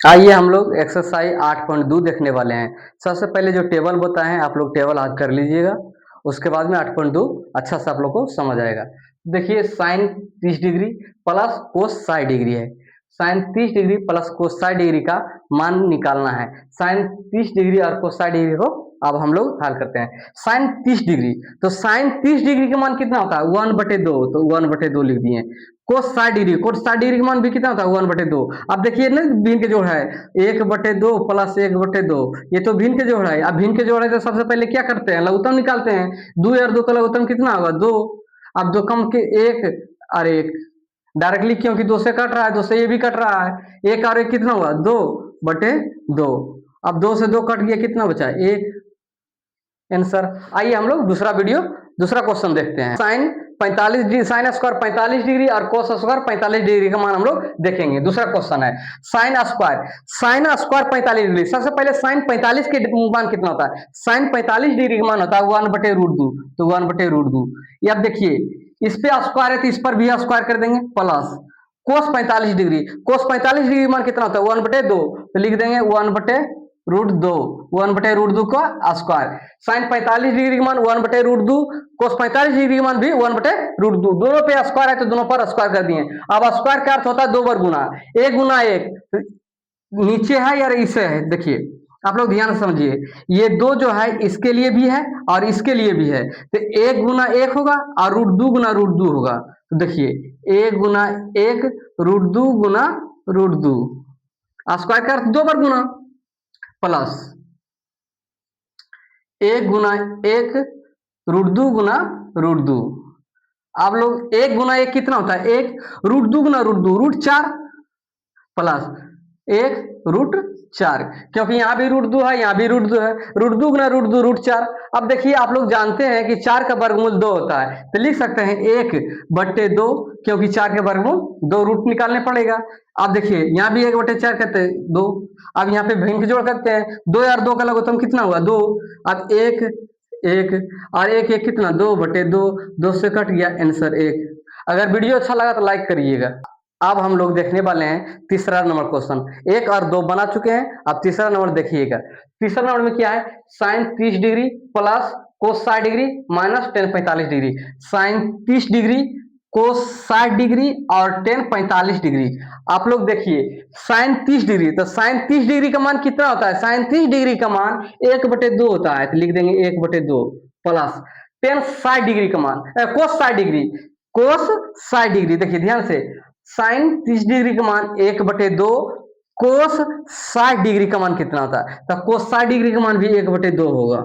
आइए हम लोग एक्सरसाइज 8.2 देखने वाले हैं। सबसे पहले जो टेबल होता है आप लोग टेबल याद कर लीजिएगा, उसके बाद में 8.2 अच्छा से आप लोग को समझ आएगा। देखिए sine 30 degree plus cos 60 degree है। Sine 30 degree plus cos 60 degree का मान निकालना है। साइन 30 डिग्री और कोस 60 डिग्री को अब हम लोग हल करते हैं। साइन 30 डिग्री, तो साइन 30 डिग्री का मान कितना होता है 1/2, तो 1/2 लिख दिए। कोस 60 डिग्री, कोस 60 डिग्री का मान भी कितना होता है 1/2। अब देखिए ना भिन्न के जोड़ है 1/2 प्लस 1/2, ये तो भिन्न के जोड़ है। अब भिन्न के जोड़ है तो सबसे पहले क्या करते हैं लघुत्तम निकालते हैं। 2 और 2 का लघुत्तम कितना होगा 2। अब 2 कम के 1 और 1 डायरेक्टली क्योंकि 2 से कट रहा है, 2 से ये भी कट रहा है। 1 और 1 कितना हुआ 2/2। अब 2 से 2 कट गया, कितना बचा 1 आंसर। आइए हम लोग दूसरा क्वेश्चन देखते हैं। Sine 45 degree, sine square 45 degree और कोस स्क्वायर 45 डिग्री का मान हम लोग देखेंगे। दूसरा क्वेश्चन है साइन स्क्वायर 45 डिग्री। सबसे पहले साइन 45 के मान कितना होता है, साइन 45 डिग्री का मान होता है 1/√2, तो 1/√2। ये अब देखिए इस पे स्क्वायर है तो इस पर भी स्क्वायर कर देंगे प्लस कोस 45 डिग्री, कोस 45 डिग्री मान कितना होता है 1/2, तो लिख देंगे 1/√2, 1/√2 का स्क्वायर। साइन 45 डिग्री का मान 1/√2, कोस 45 डिग्री का मान भी 1/√2। दोनों पे स्क्वायर है तो दोनों पर स्क्वायर कर दिए। अब स्क्वायर का अर्थ होता है 2 बार गुना, 1 गुना 1 नीचे है या इसे है। देखिए आप लोग ध्यान से समझिए, ये 2 जो है इसके लिए भी है और इसके लिए भी है, तो 1 गुना 1 होगा और √2 गुना √2 होगा। तो देखिए 1 गुना 1 √2 गुना √2, स्क्वायर का अर्थ 2 बार गुना प्लस 1 गुना 1 √2 गुना √2। आप लोग 1 गुना 1 कितना होता है 1, √2 गुना √2 √4 प्लस 1 √4, क्योंकि यहाँ भी √2 है यहाँ भी √2 है, √2 गुना √2 √4। अब देखिए आप लोग जानते हैं कि 4 का वर्गमूल 2 होता है, तो लिख सकते हैं 1/2, क्योंकि 4 के वर्गमूल 2 रूट निकालने पड़ेगा। अब देखिए यहाँ भी 1/4 करते हैं 2। अब यहाँ पे भिन्न के जोड़ करते हैं, 2 और 2 का लघुत्तम कितना हुआ 2। अब 1 1 और 1 1 कितना 2/2, 2 से कट गया आंसर 1। अगर वीडियो अच्छा लगा तो लाइक करिएगा। अब हम लोग देखने वाले हैं तीसरा नंबर क्वेश्चन। 1 और 2 बना चुके हैं, अब तीसरा नंबर देखिएगा। तीसरा नंबर में क्या है sine 30 degree plus cos 60 degree minus tan 45 degree. Sine 30 degree cos 60 degree और टेन 45 डिग्री। आप लोग देखिए साइन 30 डिग्री, तो साइन 30 डिग्री का मान कितना होता है, साइन 30 डिग्री का मान 1/2 होता है, तो लिख देंगे 1/2 प्लस टेन 60 डिग्री का मान कोस 60 डिग्री, कोस 60 डिग्री। देखिए ध्यान से साइन 30 डिग्री का मान 1/2, कोस 60 डिग्री का मान कितना होता है, तो कोस 60 डिग्री का मान भी 1/2 होगा।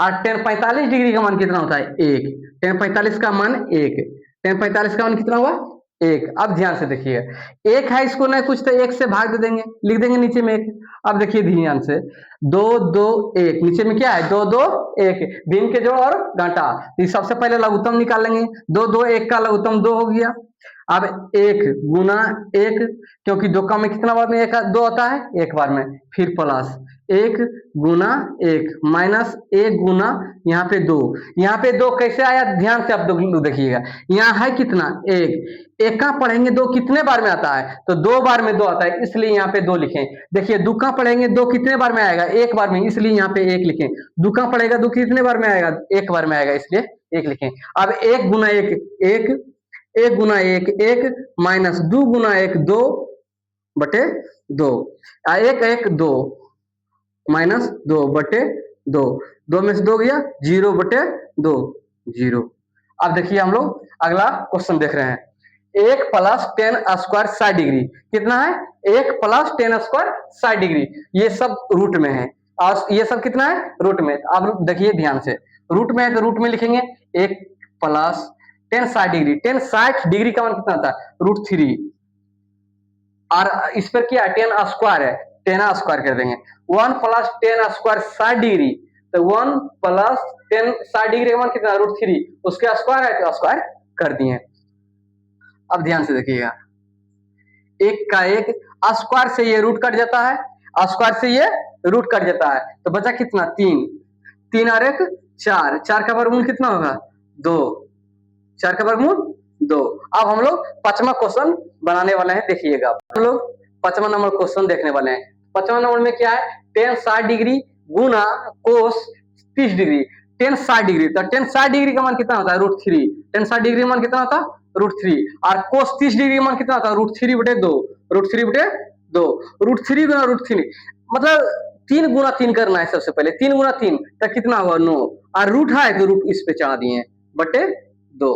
और टेन 45 डिग्री का मान कितना होता है 1, टेन 45 का मान 1, टेन 45 का मान कितना हुआ 1। अब ध्यान से देखिए 1 है, इसको नहीं कुछ तो 1 से भाग दे देंगे, लिख देंगे नीचे में 1। अब देखिए ध्यान से 2 2 1, नीचे में क्या है 2 2 1, भिन्न के जोड़ और घटा। सबसे पहले लघुत्तम निकाल लेंगे, 2 2 1 का लघुत्तम 2 हो गया। अब 1 गुना 1, क्योंकि 2 का में कितना बार में 1 2 आता है, एक बार में, फिर प्लस 1 गुना 1 माइनस 1 गुना यहाँ पे 2। यहाँ पे 2 कैसे आया ध्यान से आप देखिएगा, यहाँ है कितना 1, एक का पढ़ेंगे 2 कितने बार में आता है, तो 2 बार में 2 आता है, इसलिए यहाँ पे 2 लिखें। देखिए दुका पढ़ेंगे 2 कितने बार में आएगा, एक बार में, इसलिए यहाँ पे 1 लिखें। दुका पढ़ेगा 2 कितने बार में आएगा, एक बार में आएगा, इसलिए 1 लिखें। अब 1 गुना 1 1, 1 गुना 1 1 माइनस 2 गुना 1 2/2, 1 1 2 माइनस 2/2, 2 में से 2 गया 0/2 0। अब देखिए हम लोग अगला क्वेश्चन देख रहे हैं। 1 प्लस टेन स्क्वायर 60 डिग्री कितना है, 1 प्लस टेन स्क्वायर 60 डिग्री, ये सब रूट में है और ये सब कितना है रूट में। अब देखिए ध्यान से रूट में है तो रूट में लिखेंगे 1 plus ten 60 degree, ten 60 degree का मान कितना होता है √3, और इस पर क्या टेन स्क्वायर है, टेन स्क्वायर कर देंगे। 1 प्लस टेन स्क्वायर 60 डिग्री, तो 1 प्लस टेन 60 डिग्री का मान कितना √3, उसके स्क्वायर है तो स्क्वायर कर दिए। अब ध्यान से देखिएगा 1 का 1 स्क्वायर से ये रूट कट जाता है, स्क्वायर से ये रूट कट जाता है, तो बचा कितना 3, 3 और 1 4, 4 का वर्गमूल कितना होगा 2, 4 का वर्गमूल 2। अब हम लोग 5वां क्वेश्चन बनाने वाले हैं, देखिएगा हम लोग 5वां नंबर क्वेश्चन देखने वाले हैं। 5वां नंबर में क्या है, टेन 60 डिग्री गुना कोस 30 डिग्री। टेन 60 डिग्री, तो टेन 60 डिग्री का मान कितना होता है, √3। टेन 60 डिग्री का मान कितना होता है, √3। और कोस 30 डिग्री का मान कितना होता है, √3/2। √3/2, √3 गुना √3, मतलब 3 गुना 3 करना है सबसे पहले। 3 गुना 3 तो कितना हुआ, 9, और रूट है तो रूट इस पे चढ़ा दिए बटे 2।